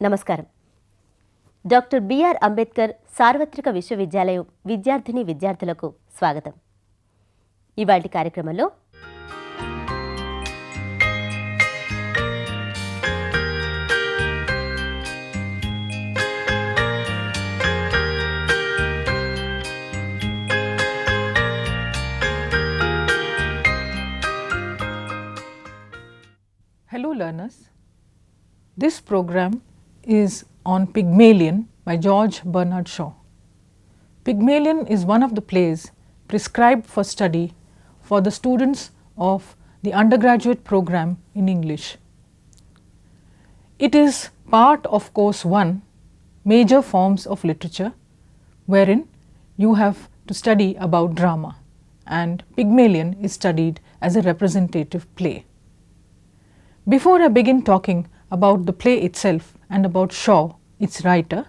నమస్కారం. Doctor B R Ambedkar సార్వత్రిక విశ్వవిద్యాలయం విద్యార్థిని విద్యార్థులకు స్వాగతం. ఇవాల్టి కార్యక్రమంలో Hello learners, this program is on Pygmalion by George Bernard Shaw. Pygmalion is one of the plays prescribed for study for the students of the undergraduate program in English. It is part of course 1, Major Forms of Literature, wherein you have to study about drama, and Pygmalion is studied as a representative play. Before I begin talking about the play itself and about Shaw, its writer,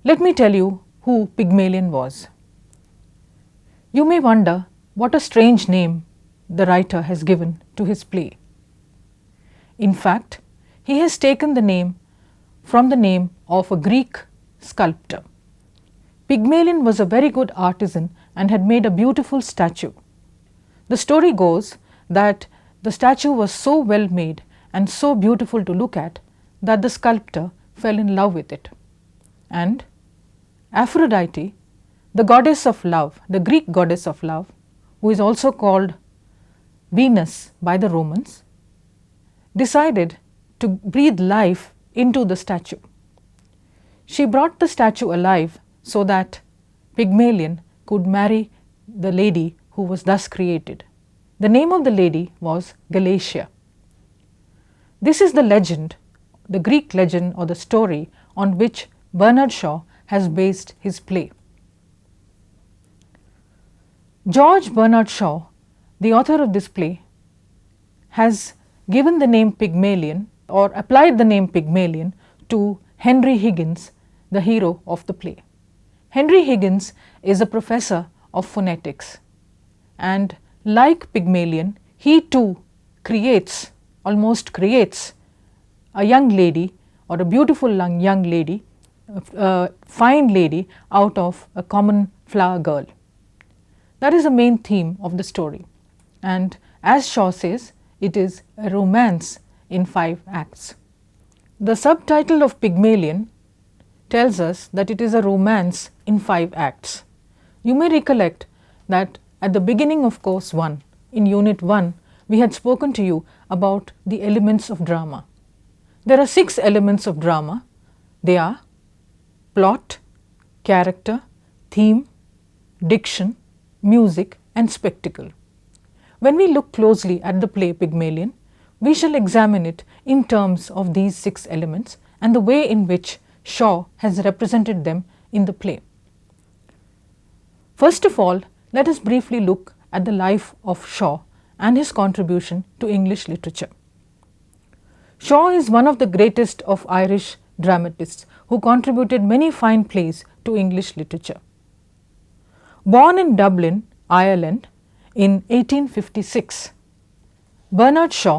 let me tell you who Pygmalion was. You may wonder what a strange name the writer has given to his play. In fact, he has taken the name from the name of a Greek sculptor. Pygmalion was a very good artisan and had made a beautiful statue. The story goes that the statue was so well made and so beautiful to look at that the sculptor fell in love with it. And Aphrodite, the goddess of love, the Greek goddess of love, who is also called Venus by the Romans, decided to breathe life into the statue. She brought the statue alive so that Pygmalion could marry the lady who was thus created. The name of the lady was Galatea. This is the legend, the Greek legend or the story on which Bernard Shaw has based his play. George Bernard Shaw, the author of this play, has given the name Pygmalion or applied the name Pygmalion to Henry Higgins, the hero of the play. Henry Higgins is a professor of phonetics, and like Pygmalion, he too almost creates a young lady or a beautiful young lady, a fine lady out of a common flower girl. That is the main theme of the story, and as Shaw says, it is a romance in 5 acts. The subtitle of Pygmalion tells us that it is a romance in 5 acts. You may recollect that at the beginning of course 1, in unit 1, we had spoken to you about the elements of drama. There are 6 elements of drama. They are plot, character, theme, diction, music and spectacle. When we look closely at the play Pygmalion, we shall examine it in terms of these 6 elements and the way in which Shaw has represented them in the play. First of all, let us briefly look at the life of Shaw and his contribution to English literature. Shaw is one of the greatest of Irish dramatists who contributed many fine plays to English literature. Born in Dublin, Ireland in 1856, Bernard Shaw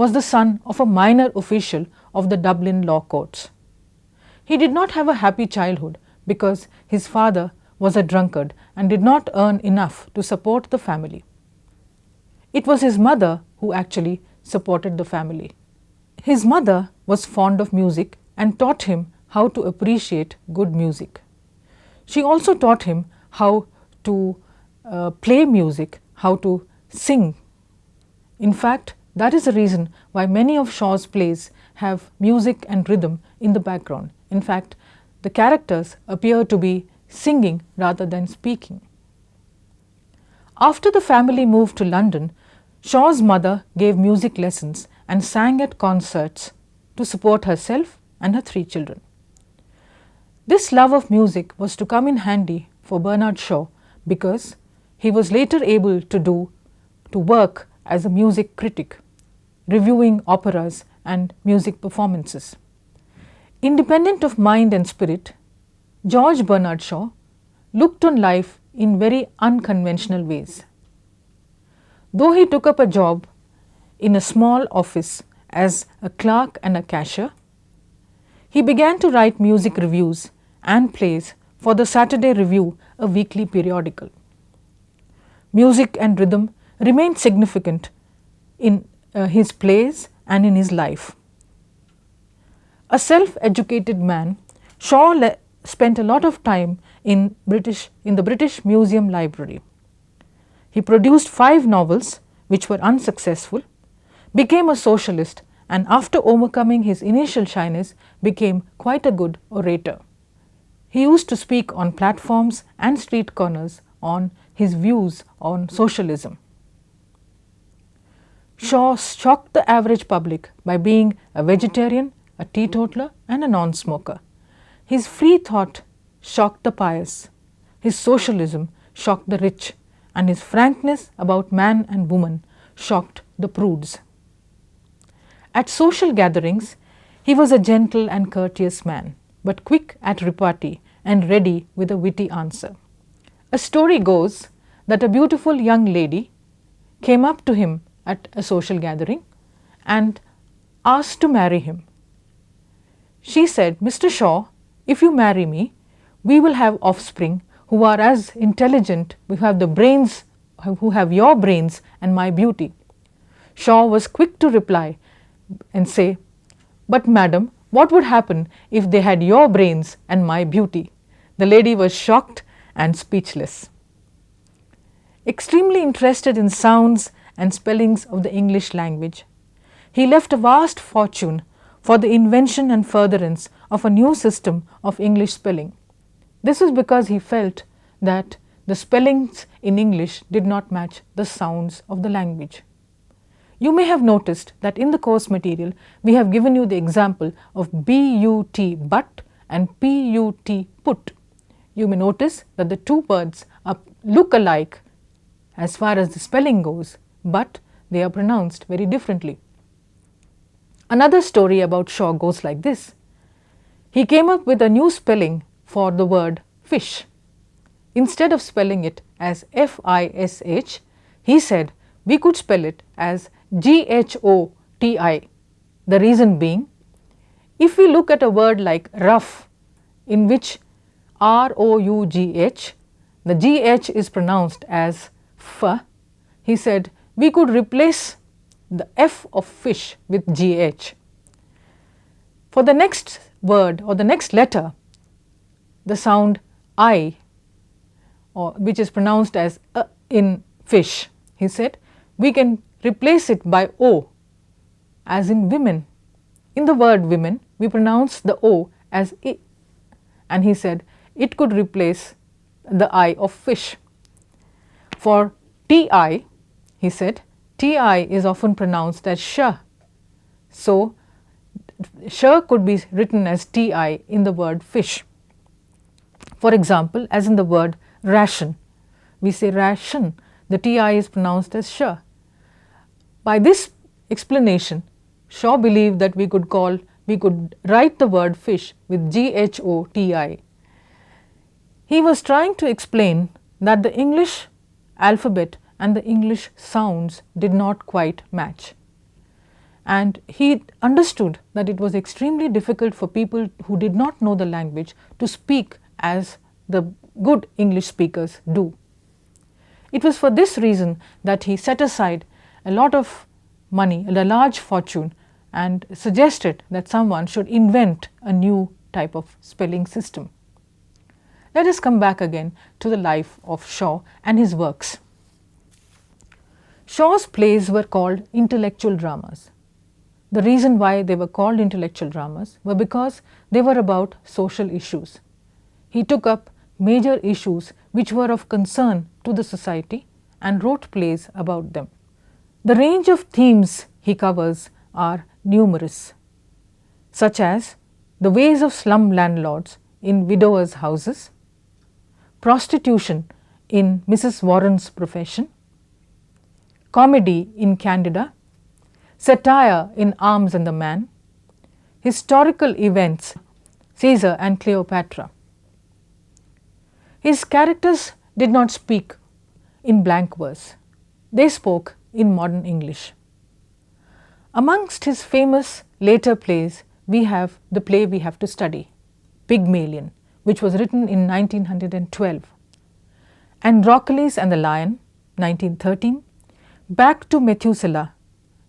was the son of a minor official of the Dublin law courts. He did not have a happy childhood because his father was a drunkard and did not earn enough to support the family. It was his mother who actually supported the family. His mother was fond of music and taught him how to appreciate good music. She also taught him how to play music, how to sing. In fact, that is the reason why many of Shaw's plays have music and rhythm in the background. In fact, the characters appear to be singing rather than speaking. After the family moved to London, Shaw's mother gave music lessons and sang at concerts to support herself and her 3 children. This love of music was to come in handy for Bernard Shaw because he was later able to work as a music critic, reviewing operas and music performances. Independent of mind and spirit, George Bernard Shaw looked on life in very unconventional ways. Though he took up a job in a small office as a clerk and a cashier, He began to write music reviews and plays for the Saturday Review, a weekly periodical. Music and rhythm remained significant in his plays and in his life. A self-educated man, Shaw spent a lot of time in the British Museum Library. He produced 5 novels which were unsuccessful, became a socialist, and after overcoming his initial shyness became quite a good orator. He used to speak on platforms and street corners on his views on socialism. Shaw shocked the average public by being a vegetarian, a teetotaler, and a non-smoker. His free thought shocked the pious, his socialism shocked the rich, and his frankness about man and woman shocked the prudes. At social gatherings, he was a gentle and courteous man, but quick at repartee and ready with a witty answer. A story goes that a beautiful young lady came up to him at a social gathering and asked to marry him. She said, "Mr. Shaw, if you marry me, we will have offspring who are as intelligent, who have the brains, who have your brains and my beauty." Shaw was quick to reply and say, "But madam, what would happen if they had your brains and my beauty?" The lady was shocked and speechless. Extremely interested in sounds and spellings of the English language, he left a vast fortune for the invention and furtherance of a new system of English spelling. This was because he felt that the spellings in English did not match the sounds of the language. You may have noticed that in the course material we have given you the example of but but and put put. You may notice that the two words look alike as far as the spelling goes, but they are pronounced very differently. Another story about Shaw goes like this. He came up with a new spelling for the word fish. Instead of spelling it as F-I-S-H, he said we could spell it as G-H-O-T-I. The reason being, if we look at a word like rough, in which R-O-U-G-H, the G-H is pronounced as F, he said we could replace the F of fish with G-H. For the next word or the next letter, the sound I, which is pronounced as in fish, he said we can replace it by O, as in women. In the word women, we pronounce the O as I, and he said it could replace the I of fish. For T-I, he said T-I is often pronounced as sh, so sh could be written as T-I in the word fish. For example, as in the word ration, we say ration, the T-I is pronounced as sh. By this explanation, Shaw believed that we could write the word fish with G-H-O-T-I. He was trying to explain that the English alphabet and the English sounds did not quite match. And he understood that it was extremely difficult for people who did not know the language to speak as the good English speakers do. It was for this reason that he set aside a lot of money and a large fortune and suggested that someone should invent a new type of spelling system. Let us come back again to the life of Shaw and his works. Shaw's plays were called intellectual dramas. The reason why they were called intellectual dramas were because they were about social issues. He took up major issues which were of concern to the society and wrote plays about them. The range of themes he covers are numerous, such as the ways of slum landlords in widowers' houses, prostitution in Mrs. Warren's profession, comedy in Candida, satire in Arms and the Man, historical events, Caesar and Cleopatra. His characters did not speak in blank verse. They spoke in modern English. Amongst his famous later plays, we have the play we have to study, Pygmalion, which was written in 1912, Androcles and the Lion, 1913, Back to Methuselah,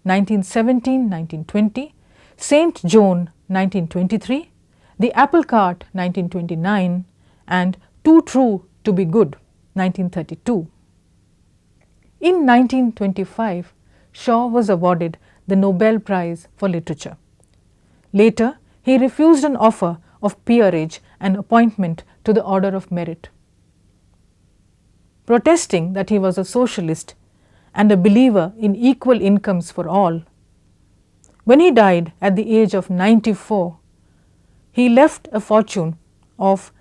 1917-1920, Saint Joan, 1923, The Apple Cart, 1929, and Too True to be Good, 1932. In 1925, Shaw was awarded the Nobel Prize for Literature. Later, he refused an offer of peerage and appointment to the Order of Merit, protesting that he was a socialist and a believer in equal incomes for all. When he died at the age of 94, he left a fortune of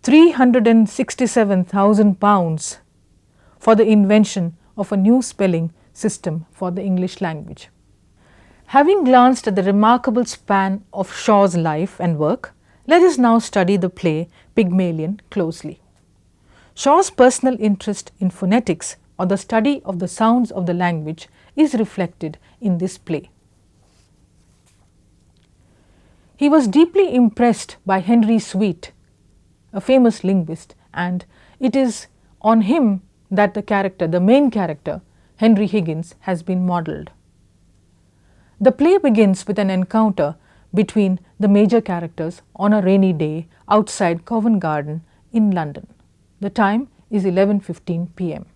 £367,000 for the invention of a new spelling system for the English language. Having glanced at the remarkable span of Shaw's life and work, let us now study the play Pygmalion closely. Shaw's personal interest in phonetics, or the study of the sounds of the language, is reflected in this play. He was deeply impressed by Henry Sweet, a famous linguist, and it is on him that the main character, Henry Higgins, has been modelled. The play begins with an encounter between the major characters on a rainy day outside Covent Garden in London. The time is 11:15 p.m.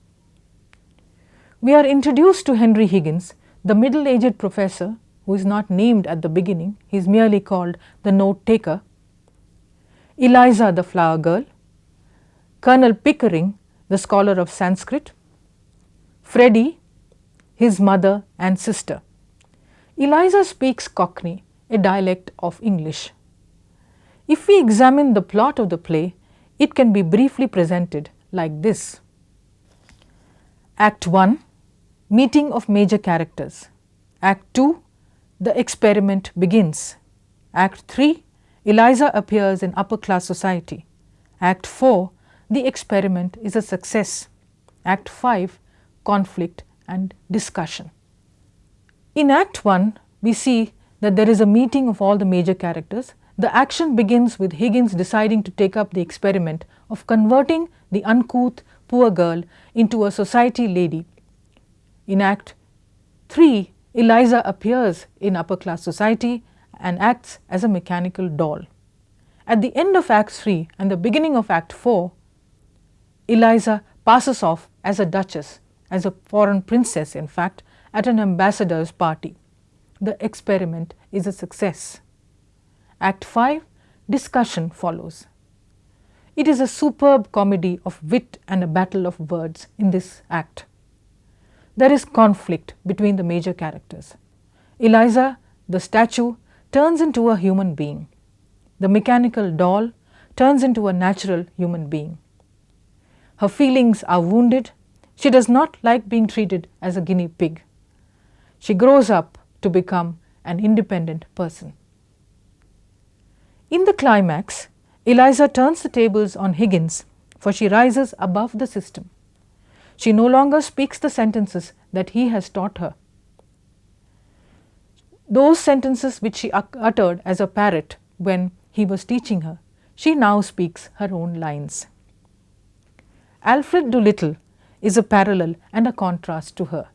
We are introduced to Henry Higgins, the middle-aged professor who is not named at the beginning, he is merely called the note-taker, Eliza the flower girl, Colonel Pickering, the scholar of Sanskrit, Freddie, his mother and sister. Eliza speaks Cockney, a dialect of English. If we examine the plot of the play, it can be briefly presented like this. Act 1, meeting of major characters. Act 2, the experiment begins. Act 3, Eliza appears in upper class society. Act 4, the experiment is a success. Act 5, conflict and discussion. In Act 1, we see that there is a meeting of all the major characters. The action begins with Higgins deciding to take up the experiment of converting the uncouth poor girl into a society lady. In Act 3, Eliza appears in upper class society and acts as a mechanical doll. At the end of Act 3 and the beginning of Act 4, Eliza passes off as a duchess, as a foreign princess in fact, at an ambassador's party. The experiment is a success. Act 5, discussion follows. It is a superb comedy of wit and a battle of words in this act. There is conflict between the major characters. Eliza, the statue, turns into a human being. The mechanical doll turns into a natural human being. Her feelings are wounded. She does not like being treated as a guinea pig. She grows up to become an independent person. In the climax, Eliza turns the tables on Higgins, for she rises above the system. She no longer speaks the sentences that he has taught her. Those sentences which she uttered as a parrot when he was teaching her, she now speaks her own lines. Alfred Doolittle is a parallel and a contrast to her,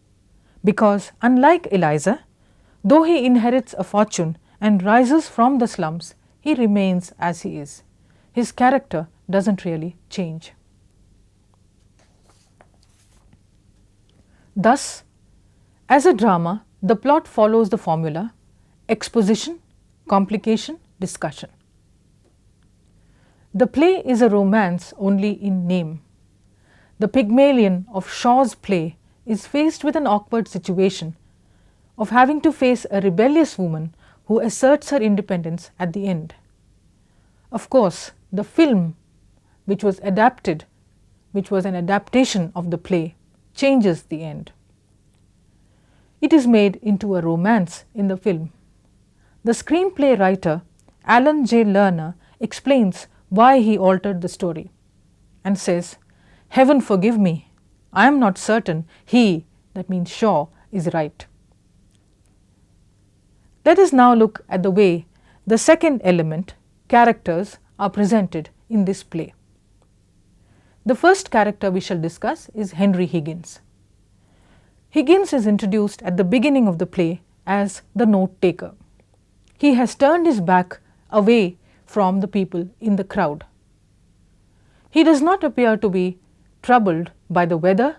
because unlike Eliza, though he inherits a fortune and rises from the slums, he remains as he is. His character doesn't really change. Thus, as a drama, the plot follows the formula exposition, complication, discussion. The play is a romance only in name. The Pygmalion of Shaw's play is faced with an awkward situation of having to face a rebellious woman who asserts her independence at the end. Of course, the film, which was an adaptation of the play, changes the end. It is made into a romance in the film. The screenplay writer, Alan J. Lerner, explains why he altered the story and says, "Heaven forgive me, I am not certain he," that means Shaw, "is right." Let us now look at the way The second element, characters, are presented in this play. The first character we shall discuss is Henry Higgins. Higgins is introduced at the beginning of the play as the note taker. He has turned his back away from the people in the crowd. He does not appear to be troubled by the weather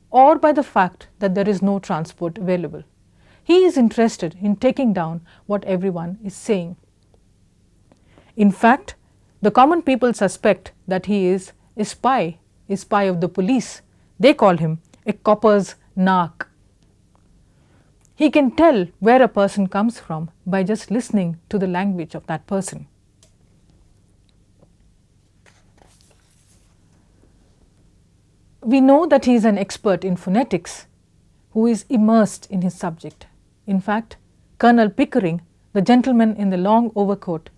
or by the fact that there is no transport available. He is interested in taking down what everyone is saying. In fact, the common people suspect that he is a spy of the police. They call him a copper's narc. He can tell where a person comes from by just listening to the language of that person. We know that he is an expert in phonetics who is immersed in his subject. In fact, Colonel Pickering, the gentleman in the long overcoat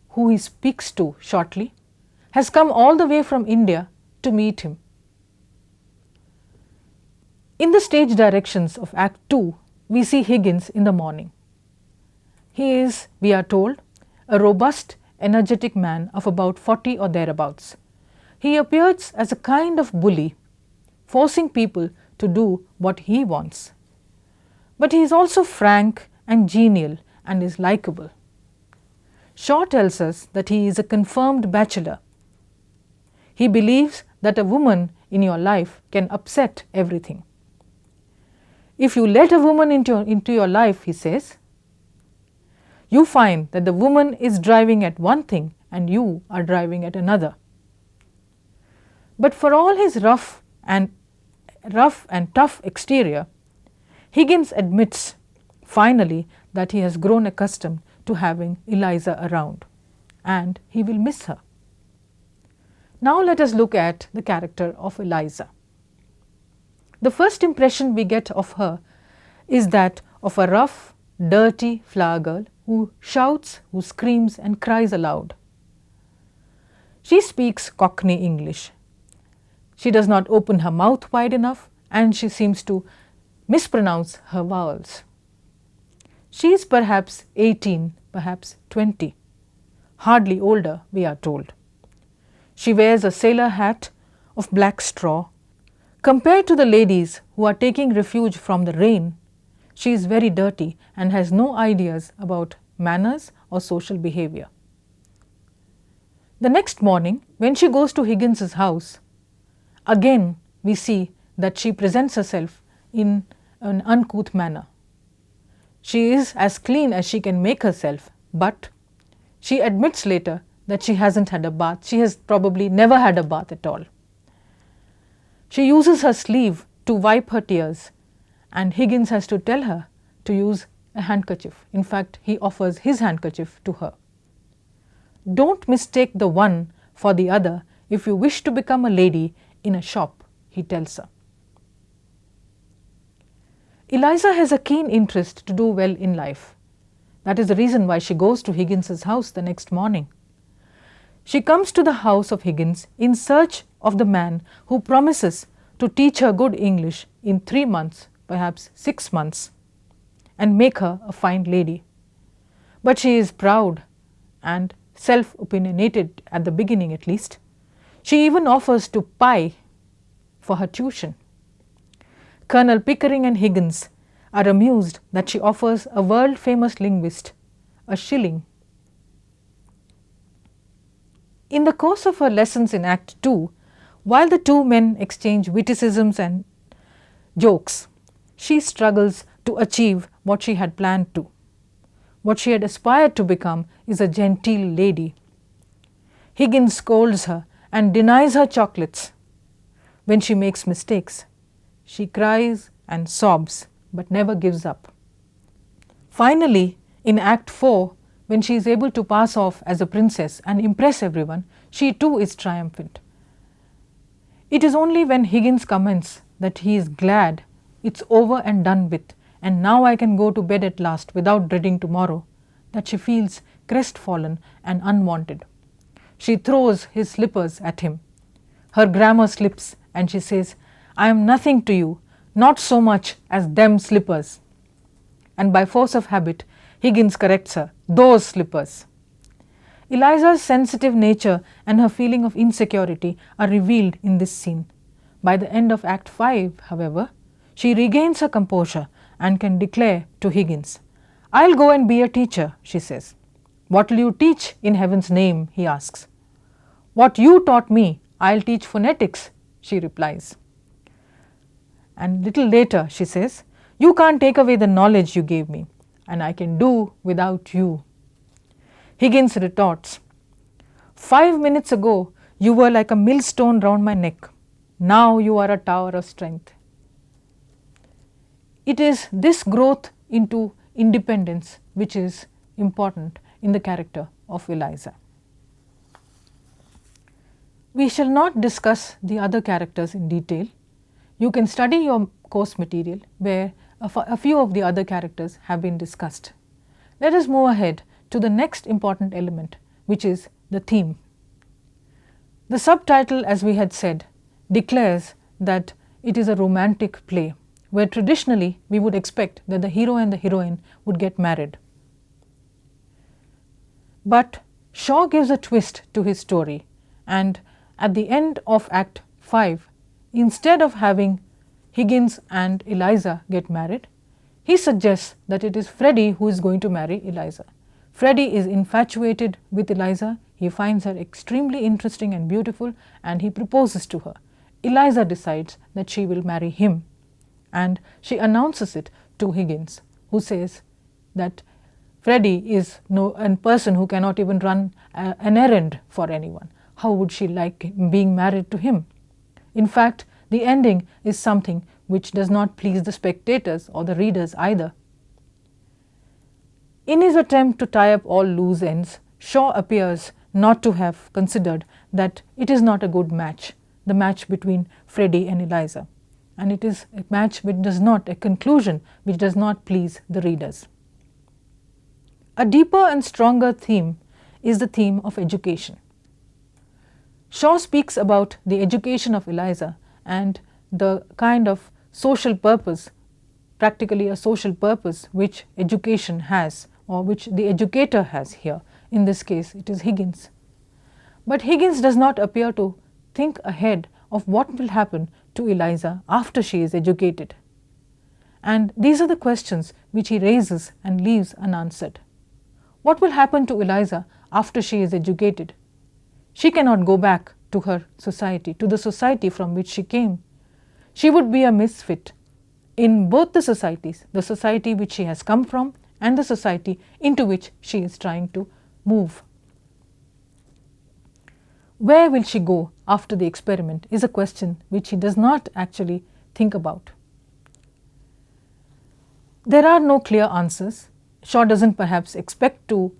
who he speaks to shortly, has come all the way from India to meet him. In the stage directions of Act 2, we see Higgins in the morning. He is, we are told, a robust, energetic man of about 40 or thereabouts. He appears as a kind of bully, forcing people to do what he wants. But he is also frank and genial and is likable. Shaw tells us that he is a confirmed bachelor. He believes that a woman in your life can upset everything. If you let a woman into your life, he says, you find that the woman is driving at one thing and you are driving at another. But for all his rough and tough exterior, Higgins admits finally that he has grown accustomed to having Eliza around, and he will miss her. Now let us look at the character of Eliza. The first impression we get of her is that of a rough, dirty flower girl who shouts, who screams and cries aloud. She speaks Cockney English. She does not open her mouth wide enough, and she seems to mispronounce her vowels. She is perhaps 18, perhaps 20, hardly older, we are told. She wears a sailor hat of black straw. Compared to the ladies who are taking refuge from the rain, she is very dirty and has no ideas about manners or social behavior. The next morning, when she goes to Higgins's house, again we see that she presents herself in an uncouth manner. She is as clean as she can make herself, but she admits later that she hasn't had a bath. She has probably never had a bath at all. She uses her sleeve to wipe her tears, and Higgins has to tell her to use a handkerchief. In fact, he offers his handkerchief to her. Don't mistake the one for the other if you wish to become a lady in a shop, he tells her. Eliza has a keen interest to do well in life. That is the reason why she goes to Higgins's house the next morning. She comes to the house of Higgins in search of the man who promises to teach her good English in 3 months, perhaps 6 months, and make her a fine lady. But she is proud and self-opinionated at the beginning at least. She even offers to pay for her tuition. Colonel Pickering and Higgins are amused that she offers a world-famous linguist a shilling. In the course of her lessons in Act 2, while the two men exchange witticisms and jokes, she struggles to achieve what she had planned to. What she had aspired to become is a genteel lady. Higgins scolds her and denies her chocolates. When she makes mistakes, she cries and sobs, but never gives up. Finally, in Act 4, when she is able to pass off as a princess and impress everyone, she too is triumphant. It is only when Higgins comments that he is glad it's over and done with, and now I can go to bed at last without dreading tomorrow, that she feels crestfallen and unwanted. She throws his slippers at him. Her grammar slips and she says, I am nothing to you, not so much as them slippers. And by force of habit, Higgins corrects her, those slippers. Eliza's sensitive nature and her feeling of insecurity are revealed in this scene. By the end of Act 5, however, she regains her composure and can declare to Higgins, "I'll go and be a teacher," she says. "What will you teach in heaven's name?" he asks. "What you taught me, I'll teach phonetics," she replies. And little later she says, "You can't take away the knowledge you gave me, and I can do without you." Higgins retorts, "5 minutes ago you were like a millstone round my neck. Now you are a tower of strength." It is this growth into independence which is important in the character of Eliza. We shall not discuss the other characters in detail. You can study your course material where a few of the other characters have been discussed. Let us move ahead to the next important element, which is the theme. The subtitle, as we had said, declares that it is a romantic play, where traditionally we would expect that the hero and the heroine would get married. But Shaw gives a twist to his story, and at the end of Act 5, instead of having Higgins and Eliza get married, he suggests that it is Freddie who is going to marry Eliza. Freddie is infatuated with Eliza, he finds her extremely interesting and beautiful, and he proposes to her. Eliza decides that she will marry him, and she announces it to Higgins, who says that Freddie is a person who cannot even run an errand for anyone. How would she like being married to him? In fact, the ending is something which does not please the spectators or the readers either. In his attempt to tie up all loose ends, Shaw appears not to have considered that it is not a good match, the match between Freddie and Eliza, and it is a match which does not, a conclusion which does not please the readers. A deeper and stronger theme is the theme of education. Shaw speaks about the education of Eliza and the kind of social purpose, practically a social purpose, which education has, or which the educator has here. In this case, it is Higgins. But Higgins does not appear to think ahead of what will happen to Eliza after she is educated. And these are the questions which he raises and leaves unanswered. What will happen to Eliza after she is educated? She cannot go back to her society, to the society from which she came. She would be a misfit in both the societies, the society which she has come from and the society into which she is trying to move. Where will she go after the experiment is a question which he does not actually think about. There are no clear answers. Shaw doesn't perhaps expect to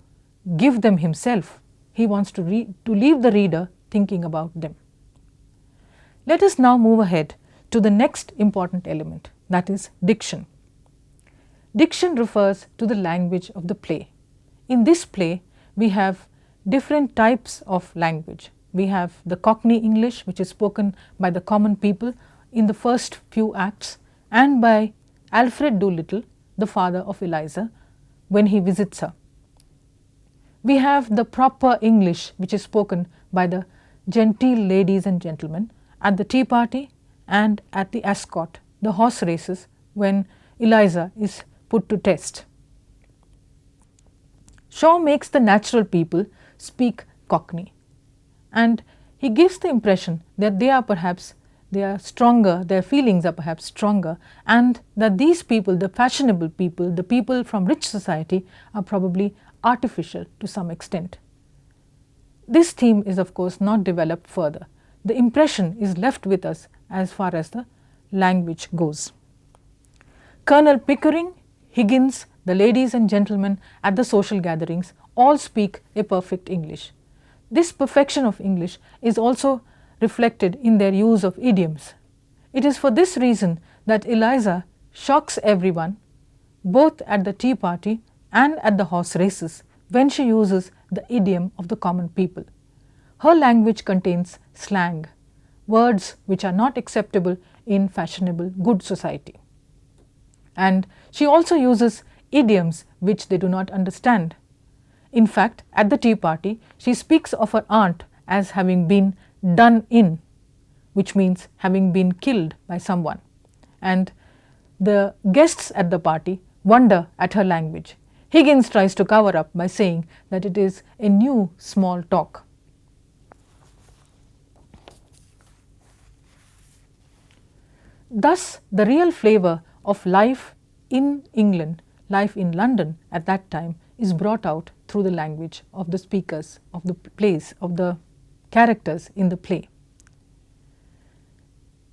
give them himself. He wants to leave the reader thinking about them. Let us now move ahead to the next important element, that is diction. Diction refers to the language of the play. In this play, we have different types of language. We have the Cockney English, which is spoken by the common people in the first few acts, and by Alfred Doolittle, the father of Eliza, when he visits her. We have the proper English, which is spoken by the genteel ladies and gentlemen at the tea party and at the Ascot, the horse races, when Eliza is put to test. Shaw makes the natural people speak Cockney, and he gives the impression that they are stronger, their feelings are perhaps stronger, and that these people, the fashionable people, the people from rich society, are probably artificial to some extent. This theme is of course not developed further. The impression is left with us as far as the language goes. Colonel Pickering, Higgins, the ladies and gentlemen at the social gatherings all speak a perfect English. This perfection of English is also reflected in their use of idioms. It is for this reason that Eliza shocks everyone, both at the tea party and at the horse races, when she uses the idiom of the common people. Her language contains slang, words which are not acceptable in fashionable good society. And she also uses idioms which they do not understand. In fact, at the tea party, she speaks of her aunt as having been done in, which means having been killed by someone. And the guests at the party wonder at her language. Higgins tries to cover up by saying that it is a new small talk. Thus, the real flavour of life in England, life in London at that time, is brought out through the language of the speakers, of the plays, of the characters in the play.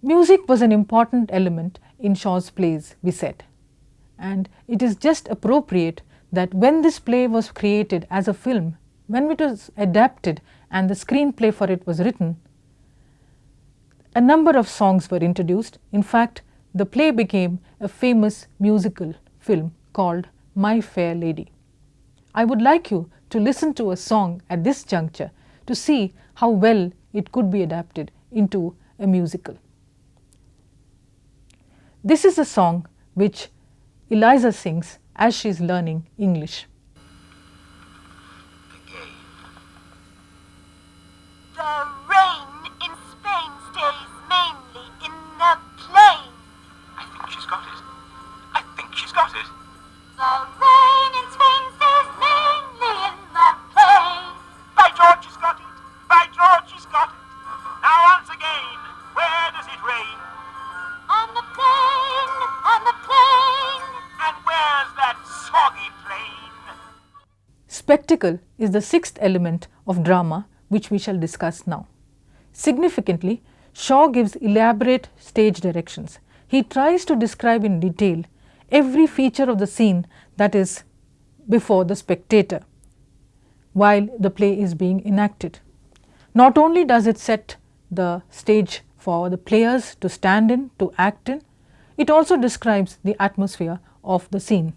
Music was an important element in Shaw's plays, we said, and it is just appropriate that when this play was created as a film, when it was adapted and the screenplay for it was written, a number of songs were introduced. In fact, the play became a famous musical film called My Fair Lady. I would like you to listen to a song at this juncture to see how well it could be adapted into a musical. This is a song which Eliza sings as she is learning English. The rain in Spain stays mainly in the plain. I think she's got it. I think she's got it. The rain in Spain stays mainly in the plain. By George, she's got it. By George, she's got it. Now once again, where does it rain? On the plain, on the plain. And where's that soggy plain? Spectacle is the sixth element of drama which we shall discuss now. Significantly, Shaw gives elaborate stage directions. He tries to describe in detail every feature of the scene that is before the spectator while the play is being enacted. Not only does it set the stage for the players to stand in, to act in, it also describes the atmosphere of the scene.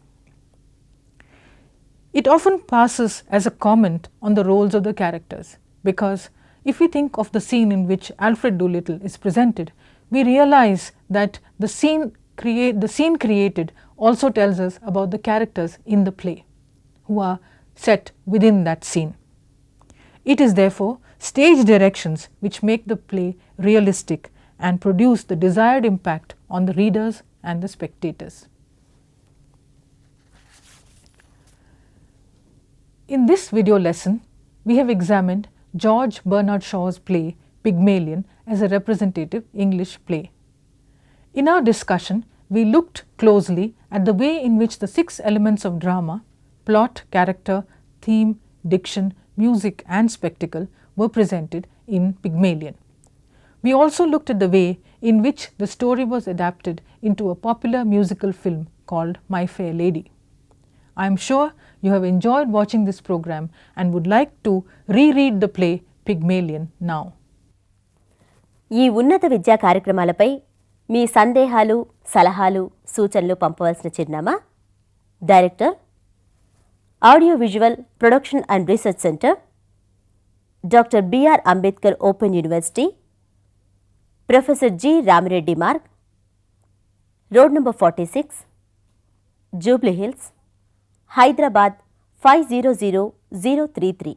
It often passes as a comment on the roles of the characters, because if we think of the scene in which Alfred Doolittle is presented, we realize that the scene created also tells us about the characters in the play who are set within that scene. It is therefore stage directions which make the play realistic and produce the desired impact on the readers and the spectators. In this video lesson, we have examined George Bernard Shaw's play Pygmalion as a representative English play. In our discussion, we looked closely at the way in which the 6 elements of drama, plot, character, theme, diction, music and spectacle were presented in Pygmalion. We also looked at the way in which the story was adapted into a popular musical film called My Fair Lady. I am sure you have enjoyed watching this program and would like to reread the play Pygmalion now. ఈ ఉన్నత విద్యా కార్యక్రమాలపై మీ సందేహాలు, సలహాలు, సూచనలు పంపవలసిన చిరునామా director audio visual production and research centre, doctor B R Ambedkar open university, professor G Ramireddy Marg, road number 46, Jubilee Hills, Hyderabad 500033.